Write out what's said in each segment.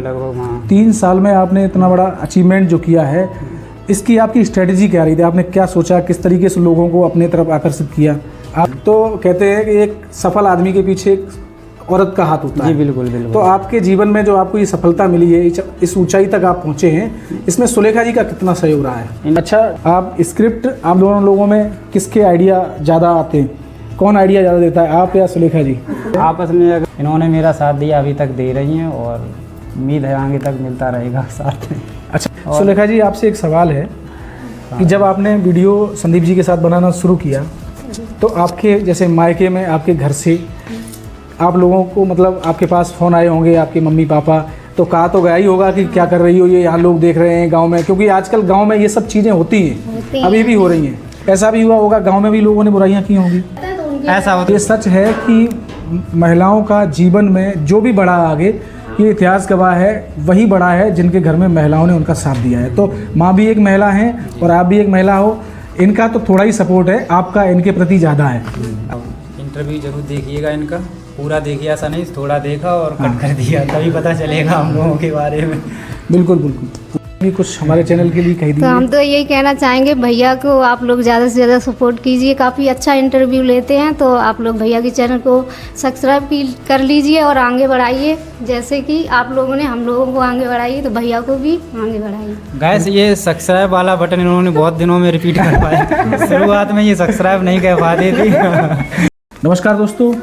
लगभग वहाँ। 3 साल में आपने इतना बड़ा अचीवमेंट जो किया है, इसकी आपकी स्ट्रेटजी क्या रही थी? आपने क्या सोचा, किस तरीके से लोगों को अपने तरफ आकर्षित किया? आप तो कहते हैं कि एक सफल आदमी के पीछे एक औरत का हाथ होता है। जी बिल्कुल बिल्कुल। तो आपके जीवन में जो आपको ये सफलता मिली है, इस ऊंचाई तक आप पहुँचे हैं, इसमें सुलेखा जी का कितना सहयोग रहा है? अच्छा, आप स्क्रिप्ट आप दोनों लोगों में किसके आइडिया ज़्यादा आते हैं? कौन आइडिया ज़्यादा देता है, आप या सुलेखा जी? आपस में इन्होंने मेरा साथ दिया, अभी तक दे रही हैं और उम्मीद है आगे तक मिलता रहेगा साथ में। अच्छा सुलेखा जी, आपसे एक सवाल है कि जब आपने वीडियो संदीप जी के साथ बनाना शुरू किया तो आपके जैसे मायके में, आपके घर से आप लोगों को मतलब आपके पास फ़ोन आए होंगे, आपके मम्मी पापा, तो कहा तो गया ही होगा कि क्या कर रही हो, ये यहाँ लोग देख रहे हैं गांव में, क्योंकि आजकल गांव में ये सब चीज़ें होती हैं, अभी भी हो रही हैं। ऐसा भी हुआ होगा गांव में भी लोगों ने बुराइयां की होंगी? ऐसा होता ये सच है कि महिलाओं का जीवन में जो भी बढ़ा आगे, ये इतिहास गवाह है, वही बड़ा है जिनके घर में महिलाओं ने उनका साथ दिया है। तो माँ भी एक महिला हैं और आप भी एक महिला हो, इनका तो थोड़ा ही सपोर्ट है, आपका इनके प्रति ज़्यादा है। इंटरव्यू जरूर देखिएगा इनका, पूरा देखिए, ऐसा नहीं थोड़ा देखा और कट कर दिया, तभी पता चलेगा हम लोगों के बारे में। बिल्कुल बिल्कुल। ये कुछ हमारे चैनल के लिए कह दीजिए। तो हम तो यही कहना चाहेंगे, भैया को आप लोग ज़्यादा से ज़्यादा सपोर्ट कीजिए, काफ़ी अच्छा इंटरव्यू लेते हैं, तो आप लोग भैया के चैनल को सब्सक्राइब कर लीजिए और आगे बढ़ाइए, जैसे कि आप लोगों ने हम लोगों को आगे बढ़ाइए, तो भैया को भी आगे बढ़ाइए। गैस ये सब्सक्राइब वाला बटन इन्होंने बहुत दिनों में रिपीट करवाया, शुरुआत में ये सब्सक्राइब नहीं कर पाते थे। नमस्कार दोस्तों,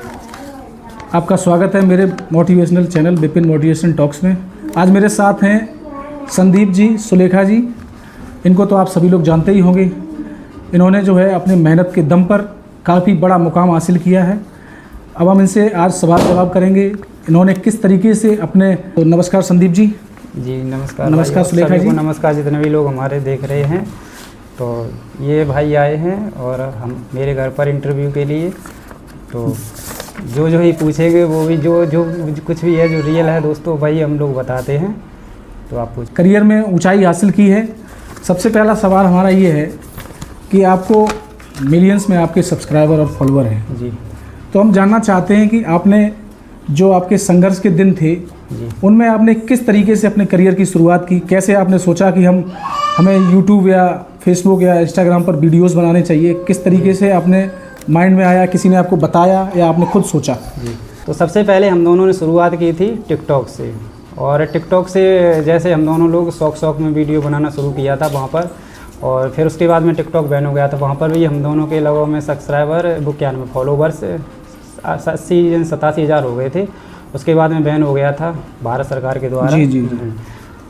आपका स्वागत है मेरे motivational channel Vipin motivation talks में। आज मेरे साथ हैं संदीप जी, सुलेखा जी। इनको तो आप सभी लोग जानते ही होंगे। इन्होंने जो है अपने मेहनत के दम पर काफ़ी बड़ा मुकाम हासिल किया है। अब हम इनसे आज सवाल जवाब करेंगे, इन्होंने किस तरीके से अपने। तो नमस्कार संदीप जी। जी नमस्कार। नमस्कार सुलेखा जी। नमस्कार जितने भी लोग हमारे देख रहे हैं। तो ये भाई आए हैं और हम मेरे घर पर इंटरव्यू के लिए, तो जो ही पूछेंगे वो भी जो कुछ भी है जो रियल है दोस्तों, वही हम लोग बताते हैं। तो आप पूछ। करियर में ऊंचाई हासिल की है। सबसे पहला सवाल हमारा ये है कि आपको मिलियंस में आपके सब्सक्राइबर और फॉलोअर हैं जी, तो हम जानना चाहते हैं कि आपने जो आपके संघर्ष के दिन थे जी, उनमें आपने किस तरीके से अपने करियर की शुरुआत की? कैसे आपने सोचा कि हमें यूट्यूब या फेसबुक या इंस्टाग्राम पर वीडियोस बनाने चाहिए? किस तरीके से आपने माइंड में आया, किसी ने आपको बताया या आपने खुद सोचा? जी। तो सबसे पहले हम दोनों ने शुरुआत की थी टिकटॉक से, और टिकटॉक से जैसे हम दोनों लोग शौक में वीडियो बनाना शुरू किया था वहाँ पर, और फिर उसके बाद में टिकटॉक बैन हो गया था। वहाँ पर भी हम दोनों के लगभग में सब्सक्राइबर वो क्या नाम फॉलोवर्स 87,000 हो गए थे। उसके बाद में बैन हो गया था भारत सरकार के द्वारा। जी जी।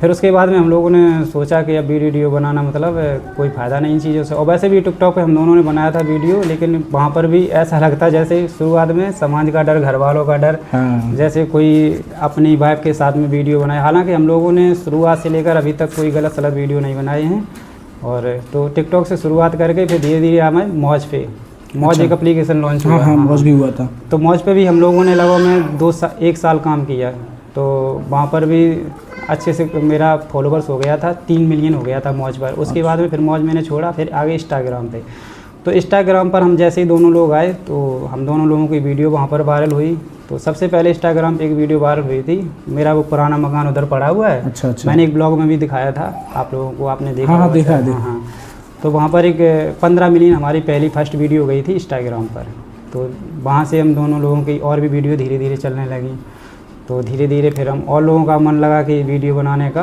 फिर उसके बाद में हम लोगों ने सोचा कि अब वीडियो बनाना मतलब कोई फ़ायदा नहीं इन चीज़ों से। और वैसे भी टिकटॉक पे हम दोनों ने बनाया था वीडियो, लेकिन वहाँ पर भी ऐसा लगता जैसे शुरुआत में समाज का डर, घर वालों का डर, जैसे कोई अपनी वाइफ के साथ में वीडियो बनाया। हालांकि हम लोगों ने शुरुआत से लेकर अभी तक कोई गलत सलत वीडियो नहीं बनाए हैं। और तो टिकटॉक से शुरुआत करके फिर धीरे धीरे हमें मौज पे एक एप्लीकेशन लॉन्च हुआ। हाँ, मौज भी हुआ था। तो मौज पे भी हम लोगों ने लगभग में 1 साल काम किया। तो वहाँ पर भी अच्छे से मेरा फॉलोवर्स हो गया था, 3 मिलियन हो गया था मौज पर। उसके बाद में फिर मौज मैंने छोड़ा, फिर आगे इंस्टाग्राम पे। तो इंस्टाग्राम पर हम जैसे ही दोनों लोग आए तो हम दोनों लोगों की वीडियो वहाँ पर वायरल हुई। तो सबसे पहले इंस्टाग्राम पे एक वीडियो वायरल हुई थी, मेरा वो पुराना मकान उधर पड़ा हुआ है। अच्छा। मैंने एक ब्लॉग में भी दिखाया था आप लोगों को, आपने देखा? हाँ, देखा है। हाँ। तो वहाँ पर एक 15 मिलियन हमारी पहली फर्स्ट वीडियो गई थी इंस्टाग्राम पर। तो वहाँ से हम दोनों लोगों की और भी वीडियो धीरे धीरे चलने लगी। तो धीरे धीरे फिर हम और लोगों का मन लगा कि वीडियो बनाने का,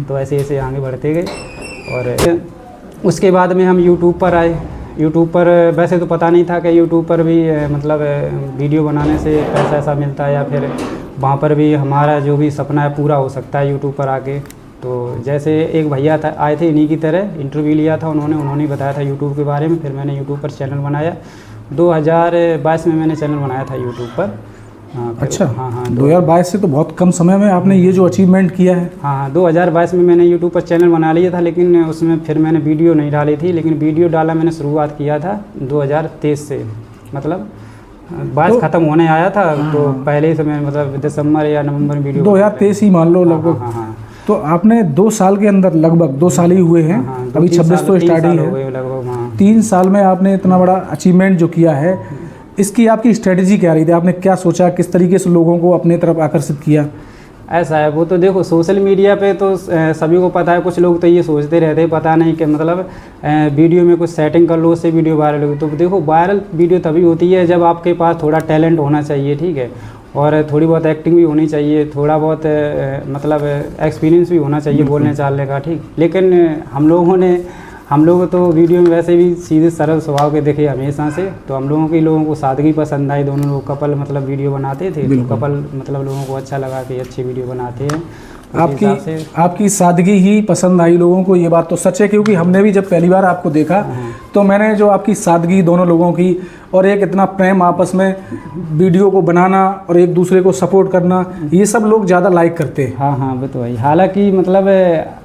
तो ऐसे ऐसे आगे बढ़ते गए। और उसके बाद में हम यूट्यूब पर आए। यूट्यूब पर वैसे तो पता नहीं था कि यूट्यूब पर भी मतलब वीडियो बनाने से पैसा ऐसा मिलता है, या फिर वहाँ पर भी हमारा जो भी सपना है पूरा हो सकता है यूट्यूब पर आके। तो जैसे एक भैया था आए थे, इन्हीं की तरह इंटरव्यू लिया था उन्होंने बताया था यूट्यूब के बारे में। फिर मैंने यूट्यूब पर चैनल बनाया। 2022 में मैंने चैनल बनाया था यूट्यूब पर। अच्छा। हाँ। 2022 से तो बहुत कम समय में आपने ये जो अचीवमेंट किया है। हाँ, 2022 में मैंने यूट्यूब पर चैनल बना लिया था, लेकिन उसमें फिर मैंने वीडियो नहीं डाली थी। लेकिन वीडियो डाला मैंने शुरुआत किया था 2023 से, मतलब 22 ख़त्म होने आया था। तो पहले से मैं मतलब दिसंबर या नवंबर में वीडियो 2023 ही मान लो लगभग। हाँ। तो आपने 2 साल के अंदर, लगभग 2 साल ही हुए हैं। अभी 26 तो स्टार्ट ही है लगभग। 3 साल में आपने इतना बड़ा अचीवमेंट जो किया है, इसकी आपकी स्ट्रेटजी क्या रही थी? आपने क्या सोचा, किस तरीके से लोगों को अपने तरफ आकर्षित किया? ऐसा है वो तो देखो सोशल मीडिया पे तो सभी को पता है, कुछ लोग तो ये सोचते रहते हैं पता नहीं कि मतलब वीडियो में कुछ सेटिंग कर लो उससे वीडियो वायरल होगी। तो देखो वायरल वीडियो तभी होती है जब आपके पास थोड़ा टैलेंट होना चाहिए, ठीक है, और थोड़ी बहुत एक्टिंग भी होनी चाहिए, थोड़ा बहुत मतलब एक्सपीरियंस भी होना चाहिए बोलने चालने का, ठीक। लेकिन हम लोग तो वीडियो में वैसे भी सीधे सरल स्वभाव के दिखे हमेशा से, तो हम लोगों को सादगी पसंद आई। दोनों लोग कपल मतलब वीडियो बनाते थे, तो कपल मतलब लोगों को अच्छा लगा कि अच्छी वीडियो बनाते हैं। आपकी सादगी ही पसंद आई लोगों को, ये बात तो सच है, क्योंकि हमने भी जब पहली बार आपको देखा तो मैंने जो आपकी सादगी दोनों लोगों की और एक इतना प्रेम आपस में वीडियो को बनाना और एक दूसरे को सपोर्ट करना, ये सब लोग ज़्यादा लाइक करते हैं। हाँ वो तो है। हालांकि मतलब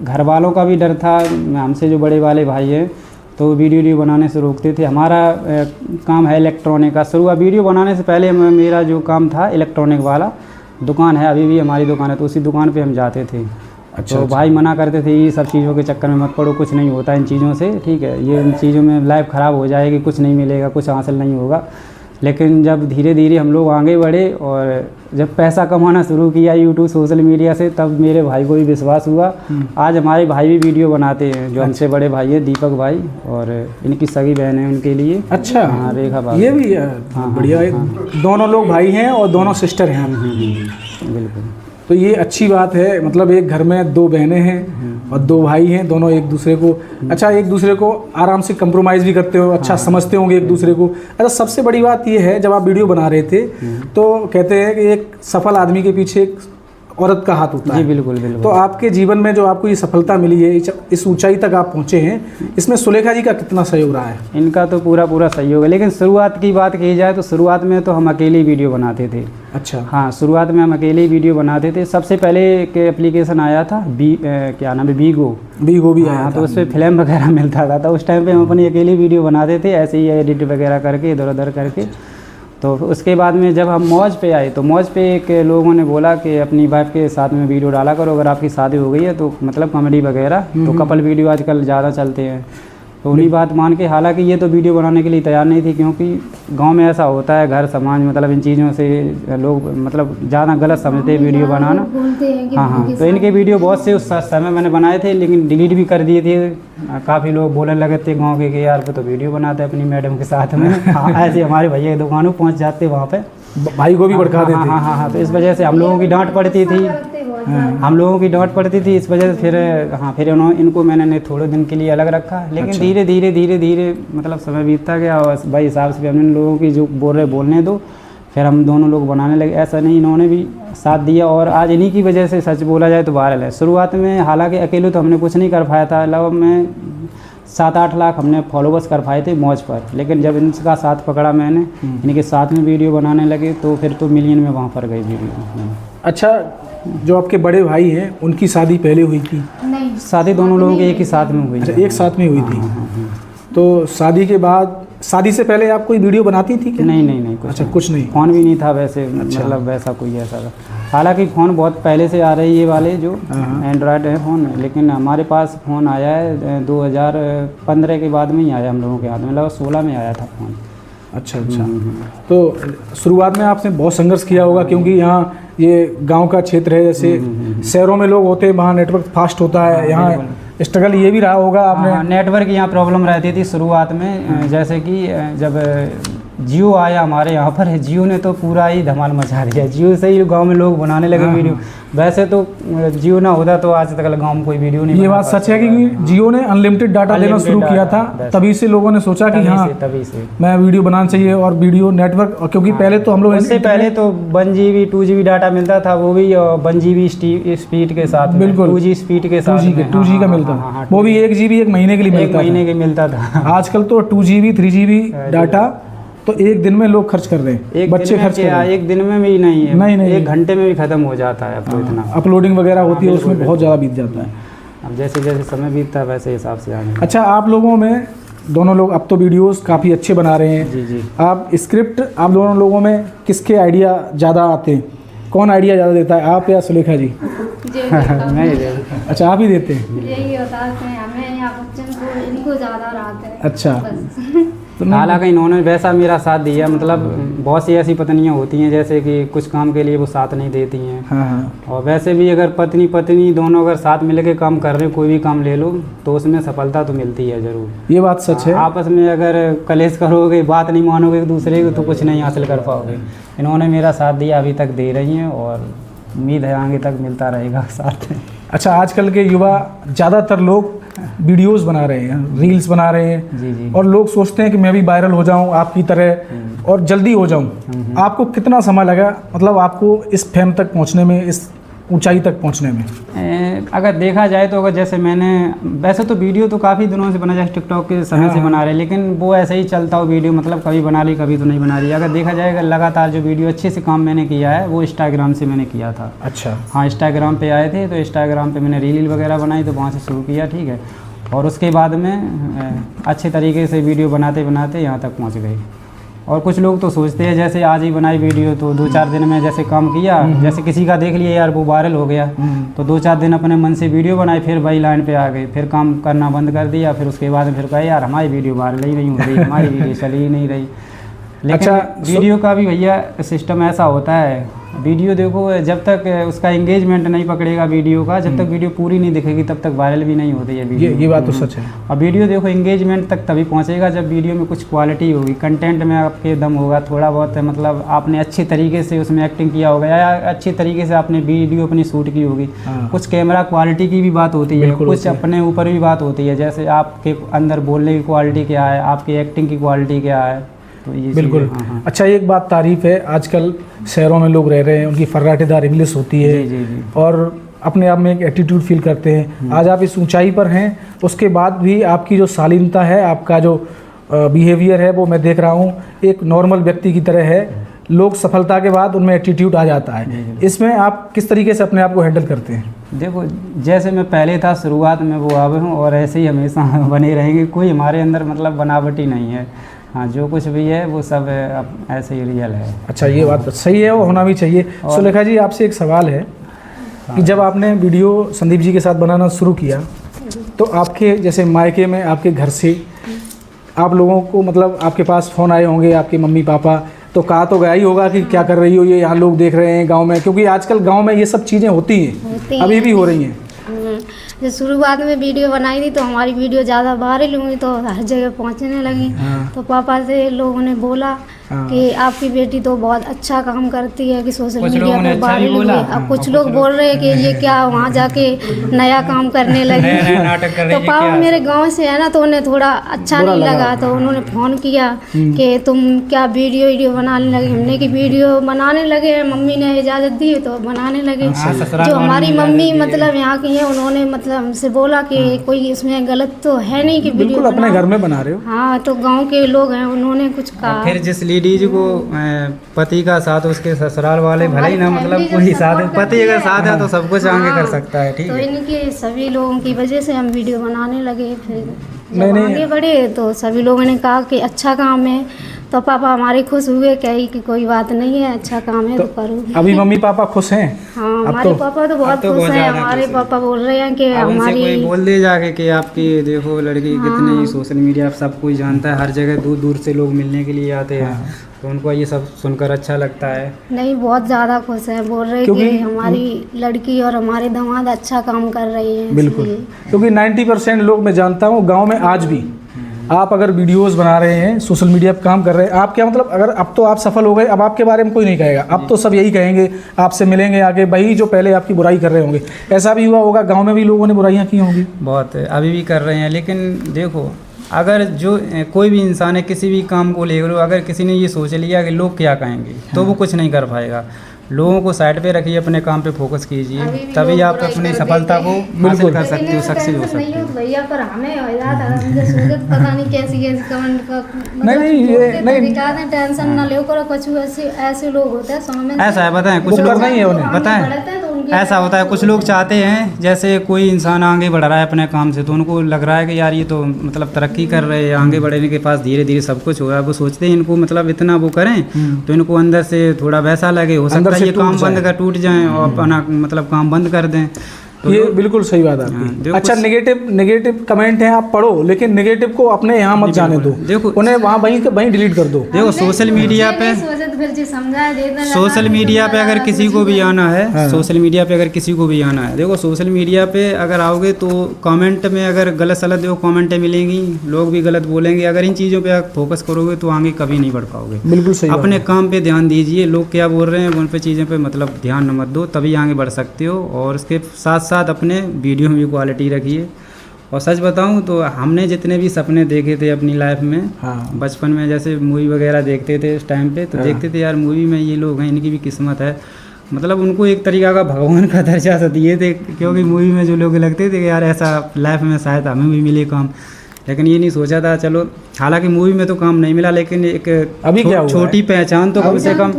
घर वालों का भी डर था, हमसे जो बड़े वाले भाई हैं तो वीडियो बनाने से रोकते थे। हमारा काम है इलेक्ट्रॉनिक का, शुरुआत वीडियो बनाने से पहले मेरा जो काम था इलेक्ट्रॉनिक वाला दुकान है, अभी भी हमारी दुकान है, तो उसी दुकान पे हम जाते थे। अच्छा, तो भाई मना करते थे ये सब चीज़ों के चक्कर में मत पड़ो, कुछ नहीं होता इन चीज़ों से, ठीक है, ये इन चीज़ों में लाइफ ख़राब हो जाएगी, कुछ नहीं मिलेगा, कुछ हासिल नहीं होगा। लेकिन जब धीरे धीरे हम लोग आगे बढ़े और जब पैसा कमाना शुरू किया यूट्यूब सोशल मीडिया से, तब मेरे भाई को भी विश्वास हुआ। आज हमारे भाई भी वीडियो बनाते हैं, जो हमसे बड़े भाई हैं दीपक भाई, और इनकी सगी बहन है उनके लिए। अच्छा, हाँ रेखा भाई, ये भी बढ़िया। दोनों लोग भाई हैं और दोनों सिस्टर हैं। बिल्कुल। तो ये अच्छी बात है, मतलब एक घर में 2 बहनें हैं और 2 भाई हैं, दोनों एक दूसरे को एक दूसरे को आराम से कंप्रोमाइज़ भी करते हो, अच्छा समझते होंगे एक दूसरे को। अच्छा, सबसे बड़ी बात ये है, जब आप वीडियो बना रहे थे तो कहते हैं कि एक सफल आदमी के पीछे एक औरत का हाथ होता है। जी बिल्कुल बिल्कुल। तो आपके जीवन में जो आपको ये सफलता मिली है, इस ऊंचाई तक आप पहुंचे हैं, इसमें सुलेखा जी का कितना सहयोग रहा है? इनका तो पूरा सहयोग है, लेकिन शुरुआत की बात की जाए तो शुरुआत में तो हम अकेले ही वीडियो बनाते थे। अच्छा। हाँ, शुरुआत में हम अकेले ही वीडियो बनाते थे। सबसे पहले एक एप्लीकेशन आया था क्या नाम है, वीगो भी आया था। तो उस पर फिल्म वगैरह मिलता था, तो उस टाइम पे हम अपनी अकेली वीडियो बनाते थे, ऐसे ही एडिट वगैरह करके इधर उधर करके। तो उसके बाद में जब हम मौज पे आए तो मौज पे एक लोगों ने बोला कि अपनी वाइफ के साथ में वीडियो डाला करो, अगर आपकी शादी हो गई है तो मतलब कॉमेडी वगैरह, तो कपल वीडियो आजकल ज़्यादा चलते हैं। तो उन्हीं बात मान के, हालांकि ये तो वीडियो बनाने के लिए तैयार नहीं थी, क्योंकि गांव में ऐसा होता है, घर समाज मतलब इन चीज़ों से लोग मतलब ज़्यादा गलत समझते हैं वीडियो बनाना। हाँ, तो इनके वीडियो बहुत से उस समय मैंने बनाए थे, लेकिन डिलीट भी कर दिए थे। काफ़ी लोग बोलने लगे थे गाँव के कि यार वो तो वीडियो बनाते हैं अपनी मैडम के साथ में। हाँ, ऐसे हमारे भैया की दुकानों पहुँच जाते वहाँ पर, भाई को भी भड़का देते। हाँ, तो इस वजह से हम लोगों की डांट पड़ती थी, इस वजह से फिर इनको मैंने थोड़े दिन के लिए अलग रखा। लेकिन अच्छा। धीरे धीरे मतलब समय बीतता गया और भाई हिसाब से हमने लोगों की जो बोलने दो, फिर हम दोनों लोग बनाने लगे। ऐसा नहीं, इन्होंने भी साथ दिया और आज इन्हीं की वजह से सच बोला जाए तो वायरल है। शुरुआत में हालांकि अकेले तो हमने कुछ नहीं कर पाया था, लगभग में 7-8 लाख हमने फॉलोवर्स कर पाए थे मौज पर, लेकिन जब इनका साथ पकड़ा मैंने, इनके साथ में वीडियो बनाने लगे तो फिर तो मिलियन में वहाँ पर गई वीडियो। अच्छा, जो आपके बड़े भाई हैं उनकी शादी पहले हुई थी? नहीं, शादी दोनों लोगों की एक ही साथ में हुई। अच्छा, एक साथ में हुई थी। तो शादी के बाद, शादी से पहले आप कोई वीडियो बनाती थी क्या? नहीं कुछ नहीं। फ़ोन भी नहीं था वैसे। अच्छा। मतलब वैसा कोई ऐसा था। हालांकि फ़ोन बहुत पहले से आ रही है, ये वाले जो एंड्रॉयड है फ़ोन, लेकिन हमारे पास फ़ोन आया है 2015 के बाद में ही आया हम लोगों के हाथ में, मतलब 16 में आया था फ़ोन। अच्छा। तो शुरुआत में आपने बहुत संघर्ष किया होगा, क्योंकि यहाँ ये गांव का क्षेत्र है, जैसे शहरों में लोग होते हैं वहाँ नेटवर्क फास्ट होता है, यहाँ स्ट्रगल ये भी रहा होगा आपने? नेटवर्क यहाँ प्रॉब्लम रहती थी शुरुआत में। जैसे कि जब जियो आया हमारे यहाँ पर, जियो ने तो पूरा ही धमाल मचा दिया। जियो से ही गांव में लोग बनाने लगे वीडियो। वैसे तो जियो ना होता तो आज तक गांव में कोई वीडियो नहीं। ये बात सच है कि जियो ने अनलिमिटेड डाटा देना शुरू किया था, तभी से लोगों ने सोचा कि हाँ तभी से मैं वीडियो बनाना चाहिए। और वीडियो नेटवर्क, क्योंकि पहले तो हम लोग, इससे पहले तो 1 GB 2 GB डाटा मिलता था, वो भी 1 GB स्पीड के साथ, बिल्कुल 2G स्पीड के साथ, 2G का मिलता था, वो भी 1 GB 1 महीने के लिए मिलता था। आजकल तो 2 GB 3 GB डाटा तो एक दिन में लोग खर्च कर रहे हैं, बच्चे खर्च कर रहे हैं। एक दिन में भी नहीं है, नहीं 1 घंटे में भी खत्म हो जाता है अब तो। इतना अपलोडिंग वगैरह होती है, उसमें बहुत ज़्यादा बीत जाता है। अब जैसे जैसे समय बीतता है वैसे हिसाब से आगे। अच्छा, आप लोगों में दोनों लोग अब तो वीडियोस काफ़ी अच्छे बना रहे हैं। जी। आप स्क्रिप्ट, आप दोनों लोगों में किसके आइडिया ज़्यादा आते हैं? कौन आइडिया ज़्यादा देता है, आप या सुलेखा जी? नहीं। अच्छा, आप ही देते हैं? यही होता है, हमें या बच्चन को इनको ज़्यादा राहत है। अच्छा, तो नहीं- हालांकि इन्होंने वैसा मेरा साथ दिया, मतलब बहुत सी ऐसी पत्नियां होती हैं जैसे कि कुछ काम के लिए वो साथ नहीं देती हैं। हाँ हाँ। और वैसे भी अगर पत्नी पत्नी दोनों अगर साथ मिल के काम कर रहे हो, कोई भी काम ले लो तो उसमें सफलता तो मिलती है ज़रूर। ये बात सच है। आपस में अगर कलेश करोगे, बात नहीं मानोगे एक दूसरे को, तो कुछ नहीं हासिल कर पाओगे। इन्होंने मेरा साथ दिया, अभी तक दे रही हैं और उम्मीद है आगे तक मिलता रहेगा साथ। अच्छा, आजकल के युवा ज़्यादातर लोग वीडियोस बना रहे हैं, रील्स बना रहे हैं, जी जी। और लोग सोचते हैं कि मैं भी वायरल हो जाऊं आपकी तरह और जल्दी हो जाऊं। आपको कितना समय लगा, मतलब आपको इस फेम तक पहुंचने में, इस ऊंचाई तक पहुंचने में? अगर देखा जाए तो अगर जैसे मैंने, वैसे तो वीडियो तो काफ़ी दिनों से बना, जैसे टिकटॉक के समय से बना रहे, लेकिन वो ऐसे ही चलता हो वीडियो, मतलब कभी बना ली कभी तो नहीं बना रही। अगर देखा जाए अगर लगातार जो वीडियो अच्छे से काम मैंने किया है वो इंस्टाग्राम से मैंने किया था। अच्छा। हाँ, इंस्टाग्राम पे आए थे तो इंस्टाग्राम पे मैंने रील वगैरह बनाई, तो वहाँ से शुरू किया, ठीक है। और उसके बाद में अच्छे तरीके से वीडियो बनाते बनाते यहाँ तक पहुँच गए। और कुछ लोग तो सोचते हैं जैसे आज ही बनाई वीडियो तो 2-4 दिन में जैसे काम किया, जैसे किसी का देख लिया यार वो वायरल हो गया, तो 2-4 दिन अपने मन से वीडियो बनाई, फिर वही लाइन पे आ गए, फिर काम करना बंद कर दिया। फिर उसके बाद फिर कहा यार हमारी वीडियो वायरल ही नहीं हो रही, हमारी वीडियो चली ही नहीं रही। लेकिन अच्छा, वीडियो का भी भैया सिस्टम ऐसा होता है, वीडियो देखो जब तक उसका एंगेजमेंट नहीं पकड़ेगा वीडियो का, जब तक वीडियो पूरी नहीं दिखेगी तब तक वायरल भी नहीं होती है वीडियो। ये बात तो सच है। और वीडियो देखो एंगेजमेंट तक तभी पहुंचेगा जब वीडियो में कुछ क्वालिटी होगी, कंटेंट में आपके दम होगा, थोड़ा बहुत मतलब आपने अच्छे तरीके से उसमें एक्टिंग किया होगा या अच्छे तरीके से आपने वीडियो अपनी शूट की होगी। कुछ कैमरा क्वालिटी की भी बात होती है, कुछ अपने ऊपर भी बात होती है, जैसे आपके अंदर बोलने की क्वालिटी क्या है, आपकी एक्टिंग की क्वालिटी क्या है। तो ये बिल्कुल। हाँ। अच्छा, एक बात तारीफ है, आजकल शहरों में लोग रह रहे हैं, उनकी फर्राटेदार इंग्लिश होती है, जी जी जी। और अपने आप में एक एटीट्यूड फील करते हैं। आज आप इस ऊंचाई पर हैं, उसके बाद भी आपकी जो शालीनता है, आपका जो बिहेवियर है, वो मैं देख रहा हूँ एक नॉर्मल व्यक्ति की तरह है। लोग सफलता के बाद उनमें एटीट्यूड आ जाता है। इसमें आप किस तरीके से अपने आप को हैंडल करते हैं? देखो जैसे मैं पहले था शुरुआत में, वो अब हूँ और ऐसे ही हमेशा बने रहेंगे। कोई हमारे अंदर मतलब बनावटी नहीं है। हाँ, जो कुछ भी है वो सब अब ऐसे ही रियल है। अच्छा, ये बात तो सही है, वो होना भी चाहिए। सुलेखा जी, आपसे एक सवाल है कि जब आपने वीडियो संदीप जी के साथ बनाना शुरू किया तो आपके जैसे मायके में, आपके घर से आप लोगों को, मतलब आपके पास फ़ोन आए होंगे आपके मम्मी पापा, तो कहा तो गया ही होगा कि क्या कर रही हो, ये यहाँ लोग देख रहे हैं गांव में, क्योंकि आजकल गांव में ये सब चीज़ें होती हैं, अभी भी हो रही हैं। जब शुरुआत में वीडियो बनाई थी तो हमारी वीडियो ज़्यादा वायरल हुई तो हर जगह पहुंचने लगी। तो पापा से लोगों ने बोला कि आपकी बेटी तो बहुत अच्छा काम करती है, कि सोशल मीडिया पर वायरल हुई। अब कुछ लोग बोल रहे हैं कि ये क्या वहाँ जाके नया काम करने लगी। तो पापा मेरे गांव से है ना, तो उन्हें थोड़ा अच्छा नहीं लगा, तो उन्होंने फ़ोन किया कि तुम क्या वीडियो बनाने लगे। हमने की वीडियो बनाने लगे, मम्मी ने इजाज़त दी तो बनाने लगे। जो हमारी मम्मी मतलब यहाँ की है, उन्होंने मतलब हमसे बोला कि कोई इसमें गलत तो है नहीं कि वीडियो अपने घर में बना रहे हो। हाँ, तो गांव के लोग हैं, उन्होंने कुछ कहा। फिर जिस लेडीज को पति का साथ, उसके ससुराल वाले भले ही ना, मतलब कोई साथ है, पति अगर साथ है तो सब कुछ आगे कर सकता है। ठीक तो है, इनके सभी लोगों की वजह से हम वीडियो बनाने लगे। फिर जब मैंने- आगे बढ़े तो सभी लोगों ने कहा कि अच्छा काम है, तो पापा हमारे खुश हुए, कही कि कोई बात नहीं है, अच्छा काम है तो करो। अभी मम्मी पापा खुश हैं? हाँ, हमारे पापा तो बहुत खुश हैं। हमारे पापा बोल रहे हैं कि अब उनसे हमारी कोई बोल दे जाके कि आपकी देखो लड़की कितनी सोशल मीडिया सब कोई जानता है, हर जगह दूर दूर से लोग मिलने के लिए आते हैं, तो उनको ये सब सुनकर अच्छा लगता है। नहीं, बहुत ज़्यादा खुश हैं, बोल रहे हैं कि हमारी लड़की और हमारे दामाद अच्छा काम कर रही हैं। बिल्कुल, क्योंकि 90% लोग मैं जानता हूँ गांव में आज भी आप अगर वीडियोस बना रहे हैं, सोशल मीडिया पर काम कर रहे हैं, आप क्या मतलब, अगर अब तो आप सफल हो गए, अब आपके बारे में कोई नहीं कहेगा, अब तो सब यही कहेंगे, आपसे मिलेंगे आगे वही जो पहले आपकी बुराई कर रहे होंगे। ऐसा भी हुआ होगा, गांव में भी लोगों ने बुराइयां की होंगी? बहुत अभी भी कर रहे हैं, लेकिन देखो अगर जो कोई भी इंसान है किसी भी काम को ले लो, अगर किसी ने ये सोच लिया कि लोग क्या कहेंगे तो वो कुछ नहीं कर पाएगा। लोगों को साइड पे रखिए, अपने काम पे फोकस कीजिए, तभी आप अपनी सफलता को हासिल कर सकते हो, सक्सेस हो सकते हो। भैया पर हमें हो जाता है, मुझे सूरत पता नहीं कैसी कैसी कमेंट का नहीं, ये नहीं दिखा दें, टेंशन ना लो करो। कुछ ऐसे लोग होते हैं सामने ऐसा है, बताएं कुछ लोग नहीं है उन्हें बताएं, ऐसा होता है कुछ लोग चाहते हैं जैसे कोई इंसान आगे बढ़ रहा है अपने काम से, तो उनको लग रहा है कि यार ये तो मतलब तरक्की कर रहे हैं, आगे बढ़ने के पास धीरे धीरे सब कुछ हो रहा है, वो सोचते हैं इनको मतलब इतना वो करें तो इनको अंदर से थोड़ा वैसा लगे, हो सकता है ये काम बंद कर टूट जाएं और अपना मतलब काम बंद कर दें। तो ये बिल्कुल सही बात है हाँ, आपकी। देखो अच्छा, नेगेटिव कमेंट हैं आप पढ़ो, लेकिन नेगेटिव को अपने यहाँ मत जाने दो, देखो उन्हें वहाँ वहीं डिलीट कर दो। देखो सोशल मीडिया पे सोशल मीडिया पे अगर किसी को भी आना है, सोशल मीडिया पे अगर किसी को भी आना है, देखो सोशल मीडिया पे अगर आओगे तो कमेंट में अगर गलत सलत देखो कमेंटें मिलेंगी, लोग भी गलत बोलेंगे। अगर इन चीज़ों पे आप फोकस करोगे तो आगे कभी नहीं बढ़ पाओगे। बिल्कुल सही अपने काम पे ध्यान दीजिए, लोग क्या बोल रहे हैं उन पे चीज़ों पे मतलब ध्यान मत दो, तभी आगे बढ़ सकते हो। और उसके साथ साथ अपने वीडियो में भी क्वालिटी रखिए। और सच बताऊं तो हमने जितने भी सपने देखे थे अपनी लाइफ में, हाँ। बचपन में जैसे मूवी वगैरह देखते थे उस टाइम पे, तो देखते थे यार मूवी में ये लोग हैं, इनकी भी किस्मत है। मतलब उनको एक तरीका का भगवान का दर्जा सा दिए थे, क्योंकि मूवी में जो लोग लगते थे कि यार ऐसा लाइफ में शायद हमें भी मिले काम, लेकिन ये नहीं सोचा था। चलो हालांकि मूवी में तो काम नहीं मिला, लेकिन एक अभी क्या हुआ छोटी पहचान तो कम से कम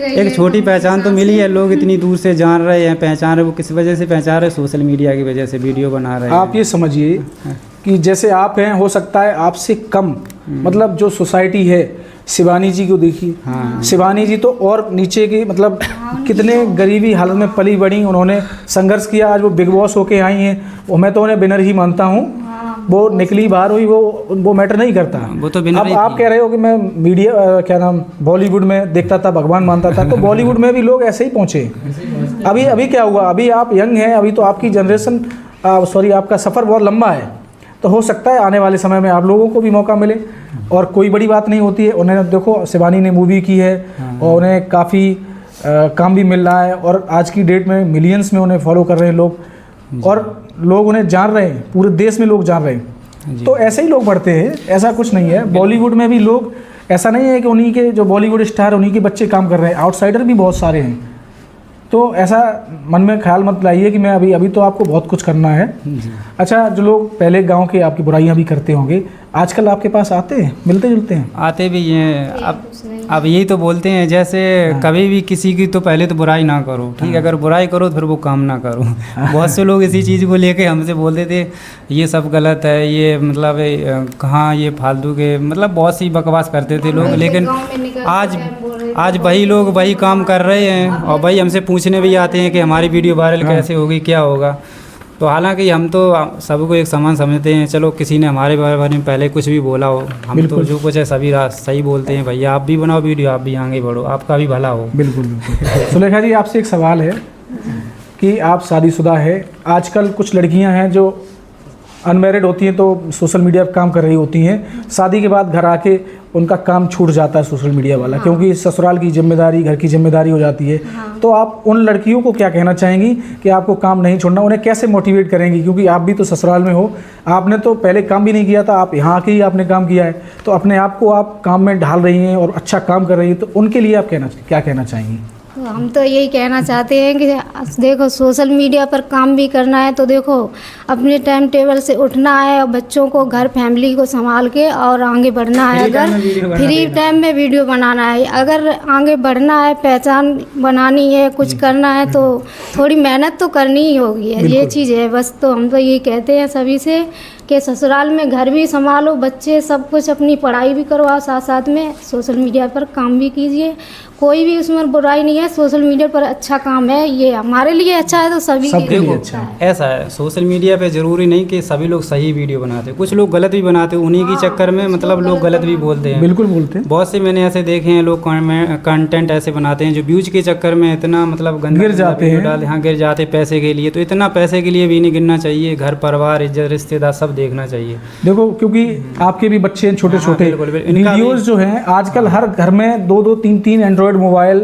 एक छोटी पहचान तो मिली है। लोग इतनी दूर से जान रहे हैं, पहचान रहे, वो किस वजह से पहचान रहे, सोशल मीडिया की वजह से वीडियो बना रहे हैं। आप ये समझिए कि जैसे आप हैं, हो सकता है आपसे कम मतलब जो सोसाइटी है, शिवानी जी को देखिए, शिवानी जी तो और नीचे की मतलब कितने गरीबी हालत में पली बड़ी, उन्होंने संघर्ष किया, आज वो बिग बॉस होके आई हैं। वो मैं तो उन्हें विनर ही मानता हूँ, वो निकली बाहर हुई, वो मैटर नहीं करता। वो तो अब आप कह रहे हो कि मैं मीडिया क्या नाम बॉलीवुड में देखता था, भगवान मानता था, तो बॉलीवुड में भी लोग ऐसे ही पहुँचे। अभी क्या हुआ, अभी आप यंग हैं, अभी तो आपकी जनरेशन सॉरी आपका सफ़र बहुत लंबा है, तो हो सकता है आने वाले समय में आप लोगों को भी मौका मिले, और कोई बड़ी बात नहीं होती है। उन्हें देखो शिवानी ने मूवी की है और उन्हें काफ़ी काम भी मिल रहा है, और आज की डेट में मिलियंस में उन्हें फॉलो कर रहे हैं लोग, और लोग उन्हें जान रहे हैं, पूरे देश में लोग जान रहे हैं। तो ऐसे ही लोग बढ़ते हैं, ऐसा कुछ नहीं है। बॉलीवुड में भी लोग, ऐसा नहीं है कि उन्हीं के जो बॉलीवुड स्टार उन्हीं के बच्चे काम कर रहे हैं, आउटसाइडर भी बहुत सारे हैं। तो ऐसा मन में ख्याल मत लाइए कि मैं अभी तो आपको बहुत कुछ करना है। अच्छा, जो लोग पहले गांव के आपकी बुराइयां भी करते होंगे, आजकल आपके पास आते हैं, मिलते जुलते हैं? आते भी हैं। अब यही तो बोलते हैं, जैसे कभी भी किसी की तो पहले तो बुराई ना करो, ठीक है? अगर बुराई करो तो फिर वो काम ना करो। बहुत से लोग इसी चीज़ को लेके हमसे बोलते थे ये सब गलत है, ये मतलब कहाँ ये फालतू के मतलब बहुत सी बकवास करते थे लोग। लेकिन आज वही लोग वही काम कर रहे हैं, और वही हमसे पूछने भी आते हैं कि हमारी वीडियो वायरल कैसे होगी, क्या होगा। तो हालांकि हम तो सबको एक समान समझते हैं। चलो किसी ने हमारे बारे में पहले कुछ भी बोला हो, हम तो जो कुछ है सभी सही बोलते हैं। भैया आप भी बनाओ वीडियो, आप भी आगे बढ़ो, आपका भी भला हो। बिल्कुल बिल्कुल। सुलेखा जी, आपसे एक सवाल है कि आप शादीशुदा है, आजकल कुछ लड़कियां हैं जो अनमैरिड होती हैं तो सोशल मीडिया पर काम कर रही होती हैं, शादी के बाद घर आके उनका काम छूट जाता है सोशल मीडिया वाला, क्योंकि ससुराल की जिम्मेदारी, घर की जिम्मेदारी हो जाती है। तो आप उन लड़कियों को क्या कहना चाहेंगी कि आपको काम नहीं छोड़ना, उन्हें कैसे मोटिवेट करेंगी? क्योंकि आप भी तो ससुराल में हो, आपने तो पहले काम भी नहीं किया था, आप यहाँ के ही आपने काम किया है, तो अपने आप को आप काम में ढाल रही हैं और अच्छा काम कर रही हैं, तो उनके लिए आप क्या कहना चाहेंगी? तो हम तो यही कहना चाहते हैं कि देखो सोशल मीडिया पर काम भी करना है तो देखो अपने टाइम टेबल से उठना है, और बच्चों को घर फैमिली को संभाल के और आगे बढ़ना है। अगर फ्री टाइम में वीडियो बनाना है, अगर आगे बढ़ना है, पहचान बनानी है, कुछ करना है, तो थोड़ी मेहनत तो करनी ही होगी, ये चीज़ है बस। तो हम तो यही कहते हैं सभी से कि ससुराल में घर भी संभालो, बच्चे सब कुछ, अपनी पढ़ाई भी करवाओ, साथ साथ में सोशल मीडिया पर काम भी कीजिए। कोई भी उसमें बुराई नहीं है, सोशल मीडिया पर अच्छा काम है, ये हमारे लिए अच्छा है तो सभी के लिए अच्छा है। ऐसा है सोशल मीडिया पे ज़रूरी नहीं कि सभी लोग सही वीडियो बनाते हैं, कुछ लोग गलत भी बनाते हैं, उन्हीं की चक्कर में मतलब लोग गलत भी बोलते हैं। बिल्कुल बोलते हैं, बहुत से मैंने ऐसे देखे हैं लोग कंटेंट ऐसे बनाते हैं जो व्यूज के चक्कर में इतना मतलब गिर जाते हैं, हाँ गिर जाते पैसे के लिए। तो इतना पैसे के लिए भी नहीं गिरना चाहिए, घर परिवार इज्जत रिश्तेदार सब देखना चाहिए। देखो क्योंकि आपके भी बच्चे हैं छोटे छोटे, वीडियोस जो हैं आजकल हर घर में 2-2 3-3 एंड्रॉयड मोबाइल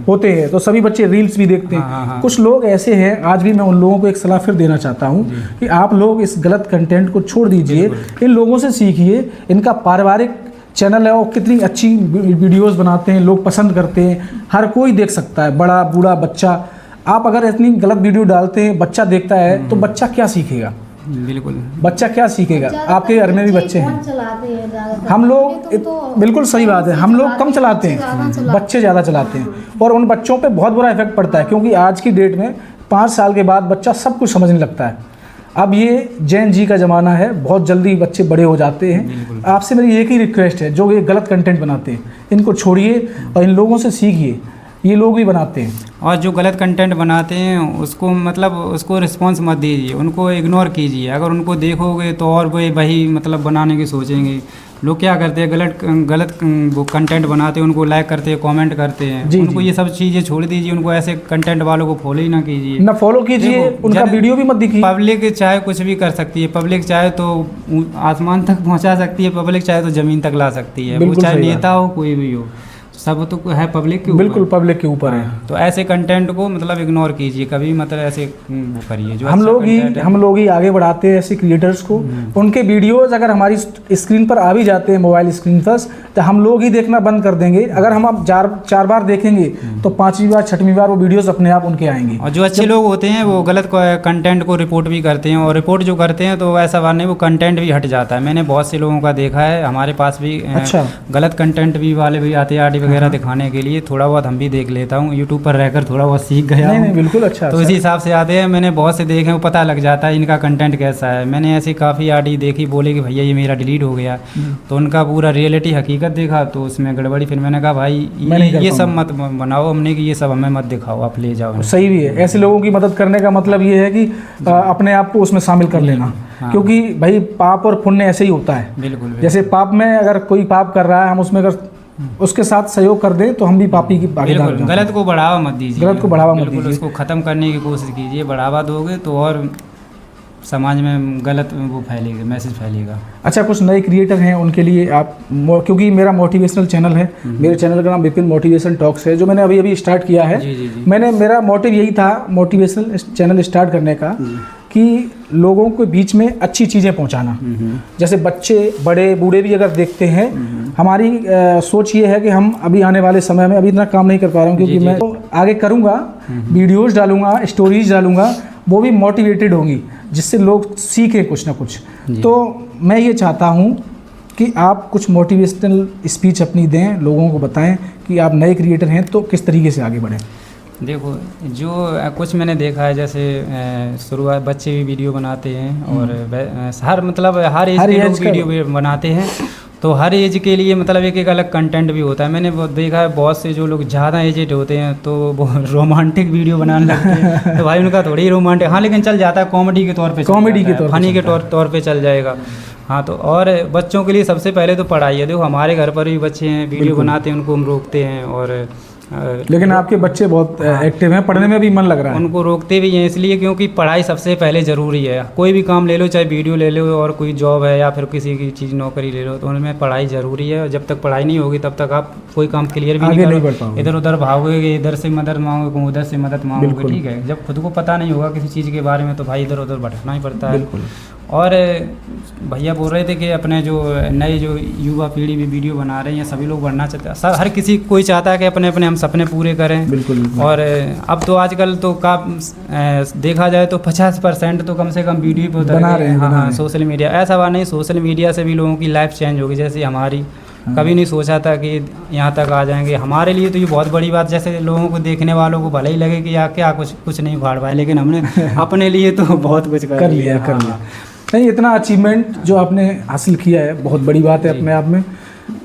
होते हैं, तो सभी बच्चे रील्स भी देखते हैं। कुछ लोग ऐसे हैं, आज भी मैं उन लोगों को एक सलाह फिर देना चाहता हूं कि आप लोग इस गलत कंटेंट को छोड़ दीजिए, इन लोगों से सीखिए। इनका पारिवारिक चैनल है और कितनी अच्छी वीडियोस बनाते हैं, लोग पसंद करते हैं, हर कोई देख सकता है, बड़ा बूढ़ा बच्चा। आप अगर इतनी गलत वीडियो डालते हैं, बच्चा देखता है तो बच्चा क्या सीखेगा? बिल्कुल, बच्चा क्या सीखेगा? आपके घर में भी बच्चे हैं, हम लोग बिल्कुल सही बात है, हम लोग कम चलाते हैं, बच्चे ज़्यादा चलाते हैं, और उन बच्चों पे बहुत बुरा इफेक्ट पड़ता है, क्योंकि आज की डेट में 5 साल के बाद बच्चा सब कुछ समझने लगता है। अब ये जैन जी का ज़माना है, बहुत जल्दी बच्चे बड़े हो जाते हैं। आपसे मेरी एक ही रिक्वेस्ट है, जो ये गलत कंटेंट बनाते हैं इनको छोड़िए और इन लोगों से सीखिए ये लोग भी बनाते हैं। और जो गलत कंटेंट बनाते हैं उसको मतलब उसको रिस्पॉन्स मत दीजिए, उनको इग्नोर कीजिए। अगर उनको देखोगे तो और वही मतलब बनाने की सोचेंगे। लोग क्या करते हैं, गलत वो कंटेंट बनाते हैं, उनको लाइक करते हैं, कमेंट करते हैं। जी, उनको जी। ये सब चीज़ें छोड़ दीजिए, उनको ऐसे कंटेंट वालों को फॉलो ही ना कीजिए। ना फॉलो कीजिए, देखो, उनका जन- वीडियो भी मत देखिए। पब्लिक चाहे कुछ भी कर सकती है, पब्लिक चाहे तो आसमान तक पहुंचा सकती है, पब्लिक चाहे तो ज़मीन तक ला सकती है। वो बिल्कुल चाहे सही बात। नेता हो कोई भी हो, सब तो है पब्लिक के ऊपर। बिल्कुल पब्लिक के ऊपर है। तो ऐसे कंटेंट को मतलब इग्नोर कीजिए, कभी मतलब ऐसे वो करिए जो हम अच्छा लोग content है। ही आगे बढ़ाते हैं ऐसे क्रिएटर्स को। उनके वीडियोस अगर हमारी स्क्रीन पर आ भी जाते हैं, मोबाइल स्क्रीन पर, तो हम लोग ही देखना बंद कर देंगे। अगर हम अब चार बार देखेंगे तो 5वीं बार 6वीं बार वो वीडियोस अपने आप उनके आएंगे। और जो अच्छे लोग होते हैं वो गलत कंटेंट को रिपोर्ट भी करते हैं, और रिपोर्ट जो करते हैं तो ऐसा बात नहीं, वो कंटेंट भी हट जाता है। मैंने बहुत से लोगों का देखा है, हमारे पास भी अच्छा। गलत कंटेंट भी वाले भी आते हैं आरडी वगैरह दिखाने के लिए। थोड़ा बहुत हम भी देख लेता हूँ, यूट्यूब पर रहकर थोड़ा बहुत सीख गया नहीं हूँ। नहीं बिल्कुल अच्छा। तो इसी हिसाब से आते हैं। मैंने बहुत से देखे हैं, वो पता लग जाता है इनका कंटेंट कैसा है। मैंने ऐसी काफ़ी आरडी देखी, बोले कि भैया ये मेरा डिलीट हो गया, तो उनका पूरा रियलिटी हकीकत देखा तो उसमें गड़बड़ी। फिर मैंने कहा भाई मैं नहीं कर ये सब पाऊंगा। मत बनाओ, हमने कि ये सब हमें मत दिखाओ, आप ले जाओ। सही भी है। ऐसे लोगों की मदद करने का मतलब ये है कि अपने आप को उसमें शामिल कर लेना। हाँ। क्योंकि भाई पाप और पुण्य ऐसे ही होता है। बिल्कुल जैसे पाप में अगर कोई पाप कर रहा है, हम उसमें अगर उसके साथ सहयोग कर दें तो हम भी पापी की भागीदार बिल्कुल। हो जाते हैं। गलत को बढ़ावा मत दीजिए, गलत को बढ़ावा मत बिल्कुल दीजिए। उसको ख़त्म करने की कोशिश कीजिए। बढ़ावा दोगे तो और समाज में गलत वो फैलेगा, मैसेज फैलेगा। अच्छा, कुछ नए क्रिएटर हैं उनके लिए आप क्योंकि मेरा मोटिवेशनल चैनल है, मेरे चैनल का नाम विपिन मोटिवेशन टॉक्स है, जो मैंने अभी अभी स्टार्ट किया है। जी जी जी। मेरा मोटिव यही था मोटिवेशनल चैनल स्टार्ट करने का कि लोगों के बीच में अच्छी चीज़ें पहुंचाना। जैसे बच्चे बड़े बूढ़े भी अगर देखते हैं, हमारी सोच ये है कि हम अभी आने वाले समय में, अभी इतना काम नहीं कर पा रहा हूँ क्योंकि मैं तो आगे करूँगा, वीडियोज़ डालूँगा, स्टोरीज डालूँगा, वो भी मोटिवेटेड होंगी, जिससे लोग सीखें कुछ ना कुछ। तो मैं ये चाहता हूँ कि आप कुछ मोटिवेशनल स्पीच अपनी दें, लोगों को बताएं कि आप नए क्रिएटर हैं तो किस तरीके से आगे बढ़ें। देखो, जो कुछ मैंने देखा है, जैसे शुरुआत बच्चे भी वीडियो बनाते हैं, और हर मतलब हर एज के लोग वीडियो बनाते हैं। तो हर एज के लिए मतलब एक अलग कंटेंट भी होता है। मैंने वो देखा है, बहुत से जो लोग ज़्यादा एजेड होते हैं तो वो रोमांटिक वीडियो बनाने लगते हैं। तो भाई उनका थोड़ी रोमांटिक, हाँ लेकिन चल जाता है, कॉमेडी के तौर पे, फनी के तौर पे चल जाएगा। हाँ, तो और बच्चों के लिए सबसे पहले तो पढ़ाई है। देखो हमारे घर पर भी बच्चे हैं, वीडियो बनाते हैं, उनको हम रोकते हैं। और लेकिन आपके बच्चे बहुत एक्टिव हैं, पढ़ने में भी मन लग रहा है। उनको रोकते भी हैं इसलिए क्योंकि पढ़ाई सबसे पहले ज़रूरी है। कोई भी काम ले लो, चाहे वीडियो ले लो और कोई जॉब है या फिर किसी की चीज़ नौकरी ले लो, तो उनमें पढ़ाई ज़रूरी है। और जब तक पढ़ाई नहीं होगी तब तक आप कोई काम क्लियर भी नहीं बढ़ पाओगे। इधर उधर भागोगे, इधर से मदद मांगोगे, उधर से मदद मांगोगे, ठीक है। जब खुद को पता नहीं होगा किसी चीज़ के बारे में तो भाई इधर उधर भटकना ही पड़ता है। और भैया बोल रहे थे कि अपने जो नए जो युवा पीढ़ी भी वीडियो बना रहे हैं, सभी लोग बढ़ना चाहते हैं। हर किसी कोई चाहता है कि अपने अपने हम सपने पूरे करें। बिल्कुल। और अब तो आजकल तो देखा जाए तो 50% तो कम से कम वीडियो पे उतर बना गए। रहे हैं। हाँ, सोशल मीडिया ऐसा बात नहीं, सोशल मीडिया से भी लोगों की लाइफ चेंज होगी। जैसे हमारी कभी नहीं सोचा था कि यहाँ तक आ जाएंगे। हमारे लिए तो ये बहुत बड़ी बात, जैसे लोगों को देखने वालों को भले ही लगे कि यार क्या कुछ नहीं उखाड़ पाए, लेकिन हमने अपने लिए तो बहुत कुछ कर लिया। नहीं, इतना अचीवमेंट जो आपने हासिल किया है बहुत बड़ी बात है अपने आप में।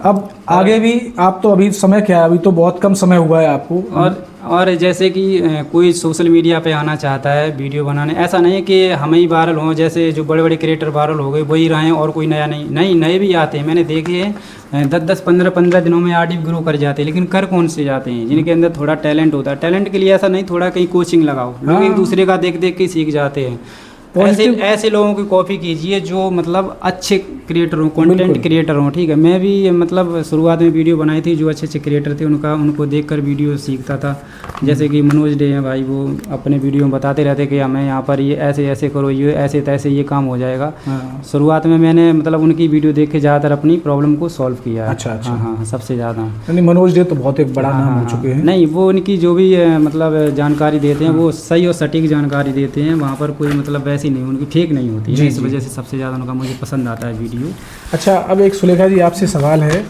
अब आगे भी आप तो अभी समय क्या है, अभी तो बहुत कम समय हुआ है आपको। और जैसे कि कोई सोशल मीडिया पे आना चाहता है वीडियो बनाने, ऐसा नहीं है कि हम ही वायरल हों। जैसे जो बड़े बड़े क्रिएटर वायरल हो गए वही रहें और कोई नया नहीं, नए भी आते हैं। मैंने देखे हैं 10-10, 15-15 दिनों में आरडी ग्रो कर जाते हैं। लेकिन कर कौन से जाते हैं? जिनके अंदर थोड़ा टैलेंट होता है। टैलेंट के लिए ऐसा नहीं, थोड़ा कहीं कोचिंग लगाओ, लोग एक दूसरे का देख देख के सीख जाते हैं। ऐसे लोगों की कॉपी कीजिए जो मतलब अच्छे क्रिएटर हों, कंटेंट क्रिएटर हों, ठीक है। मैं भी मतलब शुरुआत में वीडियो बनाई थी, जो अच्छे क्रिएटर थे उनको देखकर वीडियो सीखता था। जैसे कि मनोज डे हैं भाई, वो अपने वीडियो में बताते रहते कि हमें यहाँ पर ये ऐसे करो, ये ऐसे तैसे ये काम हो जाएगा। शुरुआत में मैंने मतलब उनकी वीडियो देख के ज़्यादातर अपनी प्रॉब्लम को सॉल्व किया है। अच्छा। हाँ, सबसे ज़्यादा। मनोज डे तो बहुत एक बड़ा नाम हो चुके हैं। नहीं, वो उनकी जो भी मतलब जानकारी देते हैं वो सही और सटीक जानकारी देते हैं। वहाँ पर कोई मतलब वैसी नहीं, उनकी फेक नहीं होती है। इस वजह से सबसे ज़्यादा उनका मुझे पसंद आता है वीडियो। अच्छा, अब एक सुलेखा जी आपसे सवाल है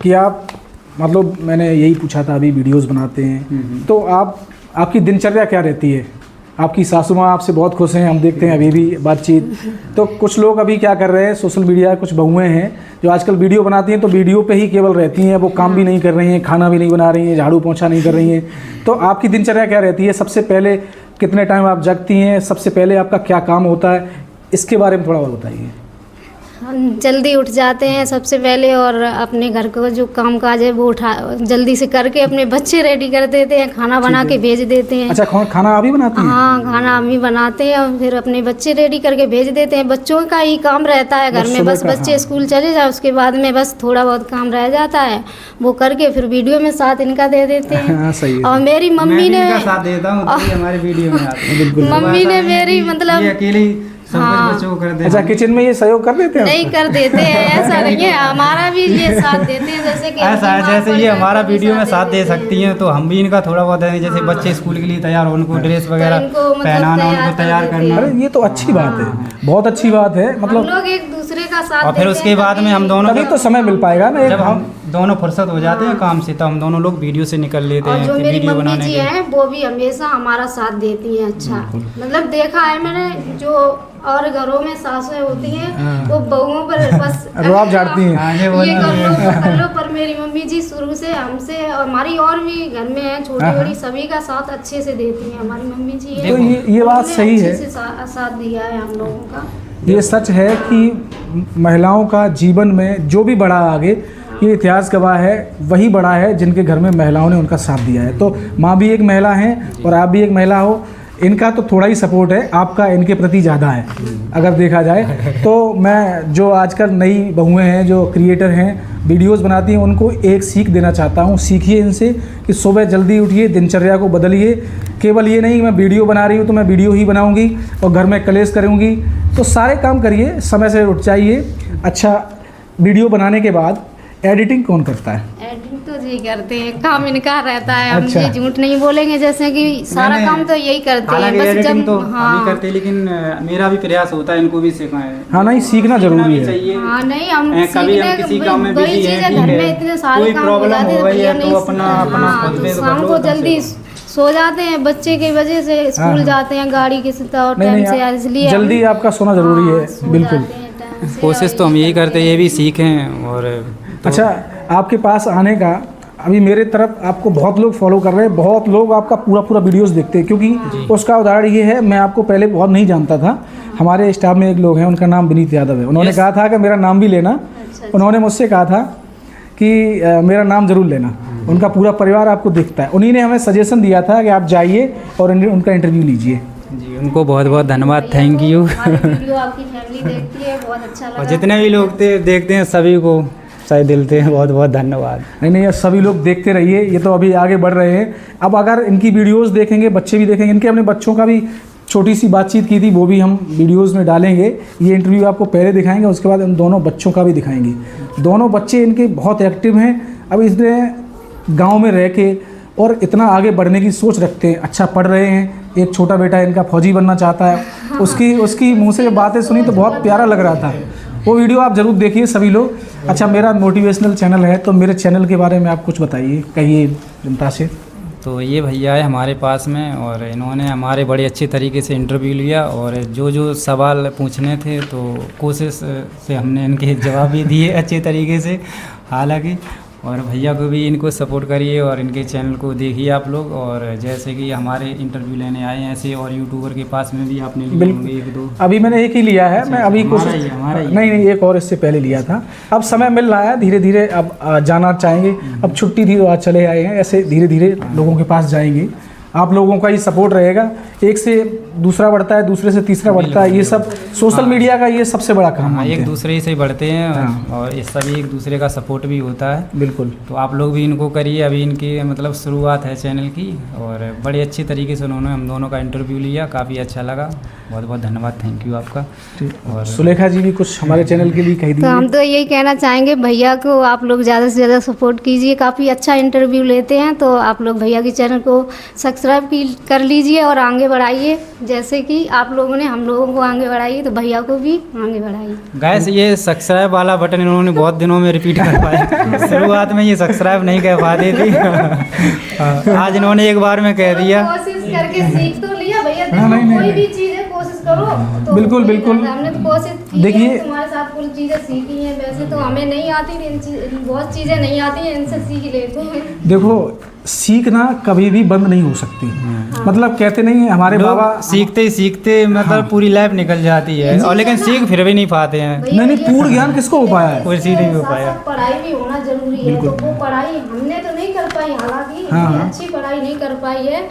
कि आप मतलब मैंने यही पूछा था, अभी वीडियोस बनाते हैं तो आपकी दिनचर्या क्या रहती है? आपकी सासू माँ आपसे बहुत खुश हैं, हम देखते हैं अभी भी बातचीत। तो कुछ लोग अभी क्या कर रहे हैं सोशल मीडिया, कुछ बहुएँ हैं जो आजकल वीडियो बनाती हैं तो वीडियो पे ही केवल रहती हैं, वो काम भी नहीं कर रही हैं, खाना भी नहीं बना रही हैं, झाड़ू पोंछा नहीं कर रही हैं। तो आपकी दिनचर्या क्या रहती है? सबसे पहले कितने टाइम आप जगती हैं? सबसे पहले आपका क्या काम होता है, इसके बारे में थोड़ा और बताइए। हम जल्दी उठ जाते हैं सबसे पहले, और अपने घर का जो काम काज है वो उठा जल्दी से करके अपने बच्चे रेडी कर देते हैं, खाना बना के भेज देते हैं। अच्छा, खाना आप ही बनाती हैं? हाँ, खाना हम ही बनाते हैं और फिर अपने बच्चे रेडी करके भेज देते हैं। बच्चों का ही काम रहता है घर में, बस बच्चे स्कूल चले जाए उसके बाद में बस थोड़ा बहुत काम रह जाता है, वो करके फिर वीडियो में साथ इनका दे देते हैं। सही है। और मेरी मम्मी ने साथ देता हूँ तो हमारे वीडियो में आते हैं। मम्मी ने मेरी मतलब अकेले सब कुछ बच्चों को कर देते हैं। अच्छा, किचन में ये सहयोग कर देते हैं? नहीं कर देते हैं, ऐसा नहीं है, हमारा भी ये साथ देते हैं। जैसे कि ऐसा है जैसे ये हमारा वीडियो में साथ दे सकती हैं तो हम भी इनका थोड़ा बहुत है, जैसे बच्चे स्कूल के लिए तैयार हो, उनको ड्रेस वगैरह पहनाना, उनको तैयार करना। अरे ये तो अच्छी बात है, बहुत अच्छी बात है। हम मतलब लोग एक दूसरे का साथ और फिर उसके बाद में हम दोनों तभी तो समय मिल पाएगा ना। जब हम दोनों फुर्सत हो जाते हैं काम से तो हम दोनों लोग वीडियो से निकल लेते और हैं जो कि मेरी वीडियो मम्मी बनाने जी के। हैं वो भी हमेशा हमारा साथ देती हैं। अच्छा, मतलब देखा है मैंने, जो और घरों में सासुएं होती हैं वो बहुओं पर बस रुआब झाड़ती हैं। हाँ, ये कर लो वो कर लो, पर मेरी मम्मी जी शुरू से हमसे, और हमारी और भी घर में है छोटी बड़ी, सभी का साथ अच्छे से देती हैं हमारी मम्मी जी। तो ये बात उन्होंने सही है, अच्छे से साथ दिया है हम लोगों का। ये सच है कि महिलाओं का जीवन में जो भी बढ़ा आगे, ये इतिहास गवाह है, वही बड़ा है जिनके घर में महिलाओं ने उनका साथ दिया है। तो माँ भी एक महिला हैं और आप भी एक महिला हो, इनका तो थोड़ा ही सपोर्ट है, आपका इनके प्रति ज़्यादा है अगर देखा जाए तो। मैं जो आजकल नई बहुएं हैं जो क्रिएटर हैं, वीडियोस बनाती हैं, उनको एक सीख देना चाहता हूँ। सीखिए इनसे कि सुबह जल्दी उठिए, दिनचर्या को बदलिए। केवल ये नहीं मैं वीडियो बना रही हूँ तो मैं वीडियो ही बनाऊँगी और घर में कलेश करूँगी, तो सारे काम करिए, समय से उठ जाइए। अच्छा, वीडियो बनाने के बाद एडिटिंग कौन करता है? एडिटिंग तो जी करते हैं, काम इनका रहता है। हम अच्छा। ये झूठ नहीं बोलेंगे, जैसे कि सारा काम तो यही करते हैं। हालांकि बस एडिटिंग जब तो हम ही करते हैं, लेकिन मेरा भी प्रयास होता है इनको भी सिखाएं। हाँ, नहीं सीखना जरूरी है। चाहिए। हाँ, नहीं हम कभी हम किसी काम में बिजी हैं, घर में इतने सारे कोई काम हो प्रॉब्लम जाते हो हैं, गई भैया है नहीं। तो अपना हाँ, खुद पे तो तो शाम कर लो, को कम से जल्दी कम। सो जाते हैं, बच्चे की वजह से स्कूल जाते हैं गाड़ी के साथ टाइम से, इसलिए जल्दी आपका सोना जरूरी है। बिल्कुल। कोशिश तो हम यही करते हैं, ये भी सीखें। और अच्छा, आपके पास आने का अभी मेरे तरफ आपको बहुत लोग फॉलो कर रहे हैं, बहुत लोग आपका पूरा वीडियोस देखते हैं, क्योंकि उसका उदाहरण ये है, मैं आपको पहले बहुत नहीं जानता था। हमारे स्टाफ में एक लोग हैं, उनका नाम विनीत यादव है। उन्होंने कहा था कि मेरा नाम भी लेना। उन्होंने मुझसे कहा था कि मेरा नाम ज़रूर लेना, उनका पूरा परिवार आपको देखता है। उन्हीं ने हमें सजेशन दिया था कि आप जाइए और उनका इंटरव्यू लीजिए। जी, उनको बहुत बहुत धन्यवाद, थैंक यू। वीडियो आपकी फैमिली देखती है, बहुत अच्छा लगा। और जितने भी लोग देखते हैं सभी को सही दिल से बहुत बहुत धन्यवाद। नहीं, ये सभी लोग देखते रहिए, ये तो अभी आगे बढ़ रहे हैं। अब अगर इनकी वीडियोस देखेंगे, बच्चे भी देखेंगे, इनके अपने बच्चों का भी छोटी सी बातचीत की थी, वो भी हम वीडियोस में डालेंगे। ये इंटरव्यू आपको पहले दिखाएंगे, उसके बाद इन दोनों बच्चों का भी दिखाएंगे। दोनों बच्चे इनके बहुत एक्टिव हैं। अब इसने गाँव में रह के और इतना आगे बढ़ने की सोच रखते हैं, अच्छा पढ़ रहे हैं। एक छोटा बेटा इनका फौजी बनना चाहता है, उसकी मुँह से बातें सुनी तो बहुत प्यारा लग रहा था। वो वीडियो आप ज़रूर देखिए सभी लोग। अच्छा, मेरा मोटिवेशनल चैनल है, तो मेरे चैनल के बारे में आप कुछ बताइए, कहिए जनता से। तो ये भैया है हमारे पास में, और इन्होंने हमारे बड़े अच्छे तरीके से इंटरव्यू लिया, और जो सवाल पूछने थे तो कोशिश से हमने इनके जवाब भी दिए अच्छे तरीके से। हालांकि और भैया को भी इनको सपोर्ट करिए और इनके चैनल को देखिए आप लोग। और जैसे कि हमारे इंटरव्यू लेने आए हैं, ऐसे और यूट्यूबर के पास में भी आपने लिए होंगे एक दो। अभी मैंने एक ही लिया है, मैं अभी हमारा ही नहीं, एक और इससे पहले लिया था। अब समय मिल रहा है, धीरे धीरे अब जाना चाहेंगे। अब छुट्टी थी तो आज चले आए हैं, ऐसे धीरे धीरे लोगों के पास जाएंगे। आप लोगों का ही सपोर्ट रहेगा, एक से दूसरा बढ़ता है, दूसरे से तीसरा बढ़ता है। ये सब सोशल मीडिया का ये सबसे बड़ा काम है। एक दूसरे से बढ़ते हैं और इस सभी एक दूसरे का सपोर्ट भी होता है। बिल्कुल। तो आप लोग भी इनको करिए। अभी इनकी मतलब शुरुआत है चैनल की, और बड़े अच्छे तरीके से उन्होंने हम दोनों का इंटरव्यू लिया, काफ़ी अच्छा लगा। बहुत बहुत धन्यवाद, थैंक यू आपका। और सुलेखा जी भी कुछ हमारे चैनल के लिए कह दीजिए। तो हम तो यही कहना चाहेंगे, भैया को आप लोग ज़्यादा से ज़्यादा सपोर्ट कीजिए। काफ़ी अच्छा इंटरव्यू लेते हैं, तो आप लोग भैया के चैनल को सब्सक्राइब कर लीजिए और आगे बढ़ाइए, जैसे कि आप लोगों ने हम लोगों को आगे बढ़ाइए तो भैया को भी आगे बढ़ाइए। गैस ये सब्सक्राइब वाला बटन इन्होंने बहुत दिनों में रिपीट करवाया। शुरुआत में ये सब्सक्राइब नहीं कर पाती थी, आज इन्होंने एक बार में कह दिया। कोशिश करके सीख तो लिया भैया, हाँ, नहीं, देखो कोई नहीं। भी चीज़ है कोशिश करो तो बिल्कुल, कोई बिल्कुल। बात है, हमने तो कोशिश की देखिए- है, तुम्हारे साथ कुछ चीज़ें सीखी हैं। वैसे तो हमें नहीं आती, बहुत चीज़ें नहीं आती हैं, इनसे सीख लेते हैं। देखो सीखना कभी भी बंद नहीं हो सकती। मतलब कहते नहीं है हमारे लोग बाबा सीखते ही सीखते मतलब पूरी लाइफ निकल जाती है और लेकिन सीख फिर भी नहीं पाते हैं। नहीं नहीं, पूर्ण ज्ञान किसको हो पाया है? कोई सीख नहीं हो पाया। साथ-साथ पढ़ाई भी होना जरूरी है, तो वो पढ़ाई हमने तो नहीं कर पाई, हालांकि हाँ, इतनी हाँ। अच्छी पढ़ाई नहीं कर पाई है।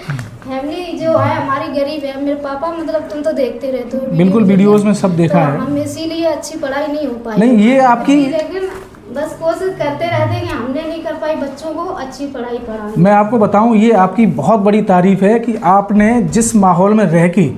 फैमिली जो है हमारी गरीब है, मेरे पापा मतलब तुम तो देखते रहते हो बिल्कुल, वीडियोस में सब देखा तो है। हम इसीलिए अच्छी पढ़ाई नहीं हो पाई। नहीं, ये आपकी- लेकिन बस कोशिश करते रहते हैं कि हमने नहीं कर पाई बच्चों को अच्छी पढ़ाई पढ़ाई। मैं आपको बताऊं, ये आपकी बहुत बड़ी तारीफ है कि आपने जिस माहौल में रह के,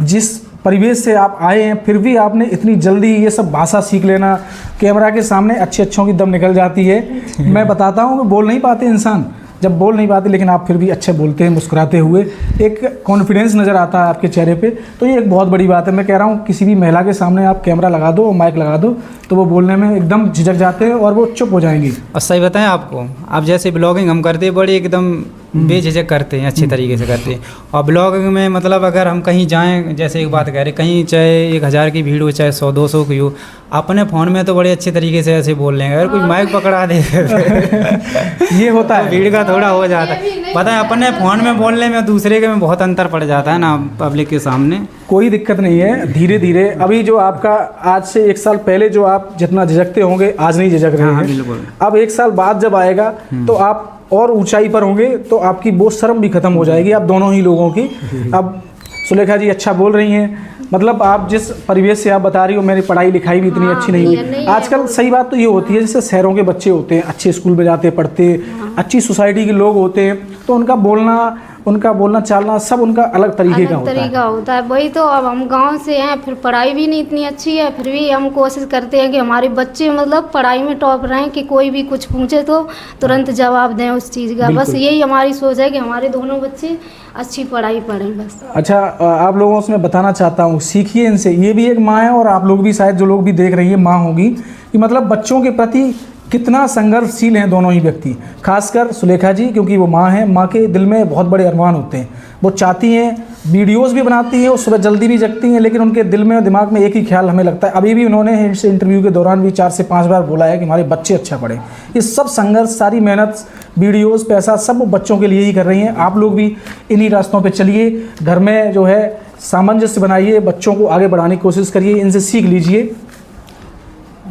जिस परिवेश से आप आए हैं, फिर भी आपने इतनी जल्दी ये सब भाषा सीख लेना। कैमरा के सामने अच्छे अच्छों की दम निकल जाती है। मैं बताता हूं कि बोल नहीं पाते इंसान, जब बोल नहीं पाते, लेकिन आप फिर भी अच्छे बोलते हैं मुस्कुराते हुए, एक कॉन्फिडेंस नज़र आता है आपके चेहरे पे। तो ये एक बहुत बड़ी बात है। मैं कह रहा हूँ किसी भी महिला के सामने आप कैमरा लगा दो, माइक लगा दो, तो वो बोलने में एकदम झिझक जाते हैं और वो चुप हो जाएंगी। और सही बताएं आपको, आप जैसे ब्लॉगिंग हम करते हैं बड़ी एकदम बेझिझक करते हैं, अच्छे तरीके से करते हैं। और ब्लॉगिंग में मतलब अगर हम कहीं जाएं, जैसे एक बात कह रहे, कहीं चाहे 1000 की भीड़ हो चाहे 100-200 की हो, अपने फ़ोन में तो बड़े अच्छे तरीके से ऐसे बोल लेंगे। अगर कोई माइक पकड़ा दे ये होता है। भीड़ का थोड़ा हो जाता है। पता है अपने फ़ोन में बोलने में दूसरे के में बहुत अंतर पड़ जाता है ना पब्लिक के सामने। कोई दिक्कत नहीं है, धीरे धीरे। अभी जो आपका आज से 1 साल पहले जो आप जितना झिझकते होंगे, आज नहीं झिझक रहे हाँ, हैं। बिल्कुल। अब 1 साल बाद जब आएगा तो आप और ऊंचाई पर होंगे, तो आपकी वो शर्म भी खत्म हो जाएगी, आप दोनों ही लोगों की। अब सुलेखा जी अच्छा बोल रही हैं, मतलब आप जिस परिवेश से आप बता रही हो, मेरी पढ़ाई लिखाई भी इतनी अच्छी नहीं नहीं हुई। है, आजकल सही बात तो ये होती है, जैसे शहरों के बच्चे होते हैं, अच्छे स्कूल में जाते पढ़ते, अच्छी सोसाइटी के लोग होते हैं, तो उनका बोलना चालना सब उनका अलग तरीके का अलग होता है। तरीका होता है। वही तो, अब हम गांव से हैं, फिर पढ़ाई भी नहीं इतनी अच्छी है, फिर भी हम कोशिश करते हैं कि हमारे बच्चे मतलब पढ़ाई में टॉप रहें, कि कोई भी कुछ पूछे तो तुरंत जवाब दें उस चीज़ का। बस यही हमारी सोच है कि हमारे दोनों बच्चे अच्छी पढ़ाई पढ़ें बस। अच्छा, आप लोगों से मैं बताना चाहता हूँ, सीखिए इनसे। ये भी एक माँ है और आप लोग भी शायद जो लोग भी देख रही हैं माँ होगी, कि मतलब बच्चों के प्रति कितना संघर्षशील हैं दोनों ही व्यक्ति। खासकर सुलेखा जी, क्योंकि वो माँ हैं, माँ के दिल में बहुत बड़े अरमान होते हैं। वो चाहती हैं, वीडियोस भी बनाती हैं और सुबह जल्दी भी जगती हैं, लेकिन उनके दिल में और दिमाग में एक ही ख्याल हमें लगता है। अभी भी उन्होंने इस इंटरव्यू के दौरान भी 4 से 5 बार बोला है कि हमारे बच्चे अच्छा पढ़े। ये सब संघर्ष, सारी मेहनत, वीडियोस, पैसा सब वो बच्चों के लिए ही कर रही हैं। आप लोग भी इन्हीं रास्तों पर चलिए, घर में जो है सामंजस्य बनाइए, बच्चों को आगे बढ़ाने की कोशिश करिए, इनसे सीख लीजिए।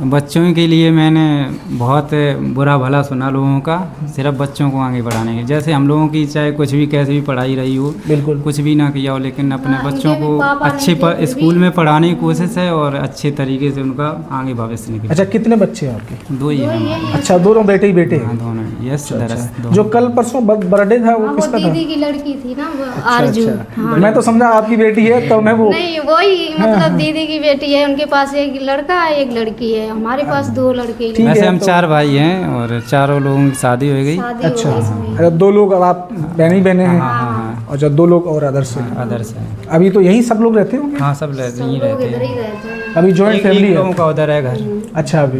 बच्चों के लिए मैंने बहुत बुरा भला सुना लोगों का, सिर्फ बच्चों को आगे बढ़ाने के। जैसे हम लोगों की चाहे कुछ भी कैसे भी पढ़ाई रही हो, बिल्कुल कुछ भी ना किया हो, लेकिन अपने हाँ, बच्चों इनके भी को पापा अच्छे नहीं थे, फिर स्कूल भी- में पढ़ाने की कोशिश है और अच्छे तरीके से उनका आगे भविष्य निकले। अच्छा, कितने बच्चे हैं आपके? 2 ही हैं हमारे। अच्छा, दोनों बेटे ही बेटे हाँ, हैं। दोनों। यस, दरअसल दोनों। जो कल परसों बर्थडे था वो हाँ, वो किसका था? दीदी की लड़की थी ना, वो आरजू। हाँ। मैं तो समझा आपकी बेटी है, तो मैं वो नहीं, वही मतलब दीदी की बेटी है, उनके पास एक लड़का है एक लड़की है, हमारे पास 2 लड़के हैं। ठीक वैसे है, हम तो- 4 भाई हैं और चारों लोगों की शादी हो गई। शादी हो अच्छा, गई इसमें। अरे 2 लोग, अब आप बहने हैं, हाँ, और जब 2 लोग और अदर्स हैं। अदर्स है। अभी तो यहीं सब लोग रहते होंगे? हाँ, सब रहते सब ही लोग रहते इधर हैं। ही रहते हैं। अभी जॉइंट फैमिली लोगों है? का उधर है घर। अच्छा, अभी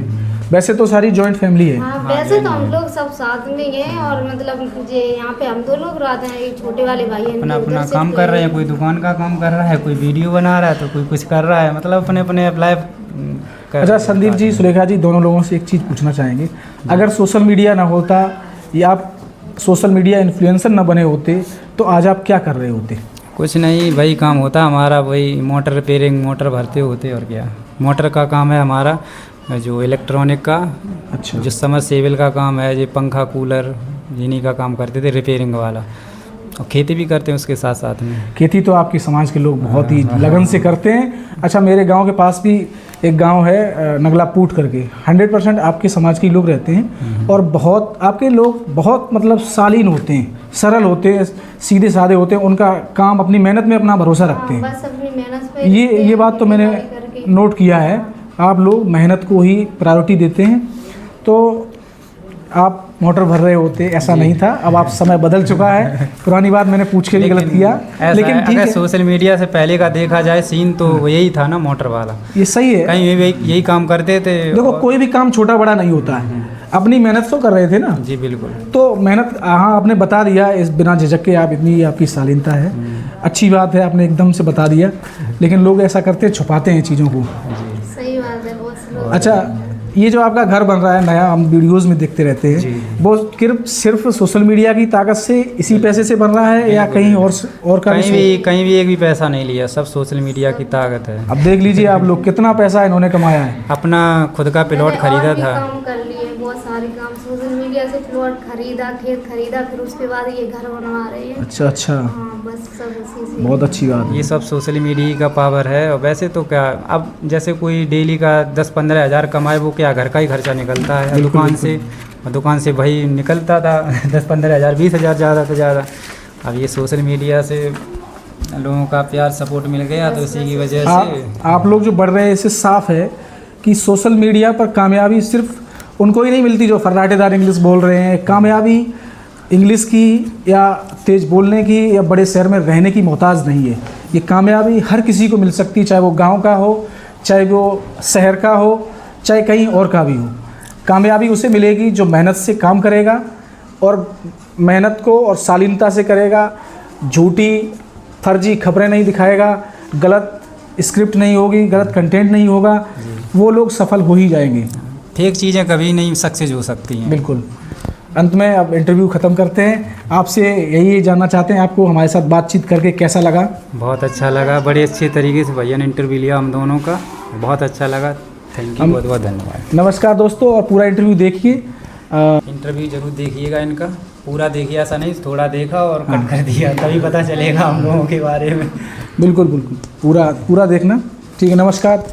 वैसे तो सारी जॉइंट फैमिली है। हाँ, वैसे तो हम लोग सब साथ में ही हैं, और मतलब जे यहाँ पे हम 2 लोग रहते हैं, एक छोटे वाले भाई हैं, अपना उधर अपना शिफ्ट काम हुए कर रहे हैं। हैं, कोई दुकान का काम कर रहा है, कोई वीडियो बना रहा है, तो कोई कुछ कर रहा है, मतलब अपने अपने लाइफ अच्छा, संदीप जी, सुलेखा जी, दोनों लोगों से एक चीज़ पूछना चाहेंगे। अगर सोशल मीडिया ना होता या आप सोशल मीडिया इन्फ्लुएंसर ना बने होते, तो आज आप क्या कर रहे होते? कुछ नहीं, वही काम होता हमारा, वही मोटर रिपेयरिंग, मोटर भरते होते, और क्या। मोटर का काम है हमारा, जो इलेक्ट्रॉनिक का। अच्छा, जो समरसेबल का काम है, ये पंखा कूलर इन्हीं का काम करते थे, रिपेयरिंग वाला। और खेती भी करते हैं उसके साथ साथ में। खेती तो आपके समाज के लोग बहुत ही लगन से करते हैं। अच्छा, मेरे गांव के पास भी एक गांव है नगलापूट करके, 100% आपके समाज के लोग रहते हैं, और बहुत आपके लोग बहुत मतलब शालीन होते हैं, सरल होते हैं, सीधे साधे होते हैं, उनका काम अपनी मेहनत में अपना भरोसा रखते हैं। बस अपनी मेहनत पे ये बात तो मैंने करके। नोट किया है, आप लोग मेहनत को ही प्रायोरिटी देते हैं। तो आप मोटर भर रहे होते, ऐसा नहीं था। अब आप समय बदल चुका है, पुरानी बात मैंने पूछ के भी गलत किया, लेकिन ठीक अगर है, सोशल मीडिया से पहले का देखा जाए सीन तो वो यही था ना, मोटर वाला। ये सही है। कहीं भी यही काम करते थे। देखो कोई भी काम छोटा बड़ा नहीं होता है, अपनी मेहनत तो कर रहे थे ना। जी बिल्कुल। तो मेहनत, हाँ आपने बता दिया इस बिना झिझक के, आप इतनी आपकी शालीनता है, अच्छी बात है, आपने एकदम से बता दिया। लेकिन लोग ऐसा करते, छुपाते हैं चीज़ों को। सही बात है, बहुत स्लो। अच्छा, ये जो आपका घर बन रहा है नया, हम वीडियोस में देखते रहते हैं, वो सिर्फ सोशल मीडिया की ताकत से, इसी पैसे से बन रहा है या कहीं और का कहीं भी एक भी पैसा नहीं लिया, सब सोशल मीडिया की ताकत है। अब देख लीजिए आप लोग, कितना पैसा इन्होंने कमाया है। अपना खुद का प्लॉट खरीदा और भी था। काम कर लिए, बहुत सारे काम सोशल मीडिया से, प्लॉट खरीदा, खेत खरीदा, फिर उसके बाद ये घर बनवा रहे हैं। अच्छा अच्छा, हाँ, बस सब उसी से। बहुत अच्छी बात है। ये सब सोशल मीडिया का पावर है। और वैसे तो क्या, अब जैसे कोई डेली का 10-15 हज़ार कमाए, वो क्या घर का ही खर्चा निकलता है। दुकान से वही निकलता था 10-15 हज़ार, 20 हज़ार ज़्यादा से ज़्यादा। अब ये सोशल मीडिया से लोगों का प्यार सपोर्ट मिल गया, तो इसी की वजह से आप लोग जो बढ़ रहे हैं, इससे साफ है कि सोशल मीडिया पर कामयाबी सिर्फ उनको ही नहीं मिलती जो फर्राटेदार इंग्लिश बोल रहे हैं। कामयाबी इंग्लिश की या तेज़ बोलने की या बड़े शहर में रहने की मोहताज नहीं है। ये कामयाबी हर किसी को मिल सकती है, चाहे वो गांव का हो, चाहे वो शहर का हो, चाहे कहीं और का भी हो। कामयाबी उसे मिलेगी जो मेहनत से काम करेगा, और मेहनत को और शालीनता से करेगा, झूठी फर्जी खबरें नहीं दिखाएगा, गलत स्क्रिप्ट नहीं होगी, गलत कंटेंट नहीं होगा, वो लोग सफल हो ही जाएंगे। फेक चीज़ें कभी नहीं सक्सेस हो सकती हैं। बिल्कुल। अंत में अब इंटरव्यू ख़त्म करते हैं। आपसे यही जानना चाहते हैं, आपको हमारे साथ बातचीत करके कैसा लगा? बहुत अच्छा लगा, बड़े अच्छे तरीके से भैया ने इंटरव्यू लिया हम दोनों का, बहुत अच्छा लगा। थैंक यू, बहुत बहुत धन्यवाद। नमस्कार दोस्तों, और पूरा इंटरव्यू देखिए। इंटरव्यू जरूर देखिएगा इनका, पूरा देखिए, ऐसा नहीं थोड़ा देखा और कट कर दिया, तभी पता चलेगा हम लोगों के बारे में। बिल्कुल बिल्कुल, पूरा देखना। ठीक है, नमस्कार।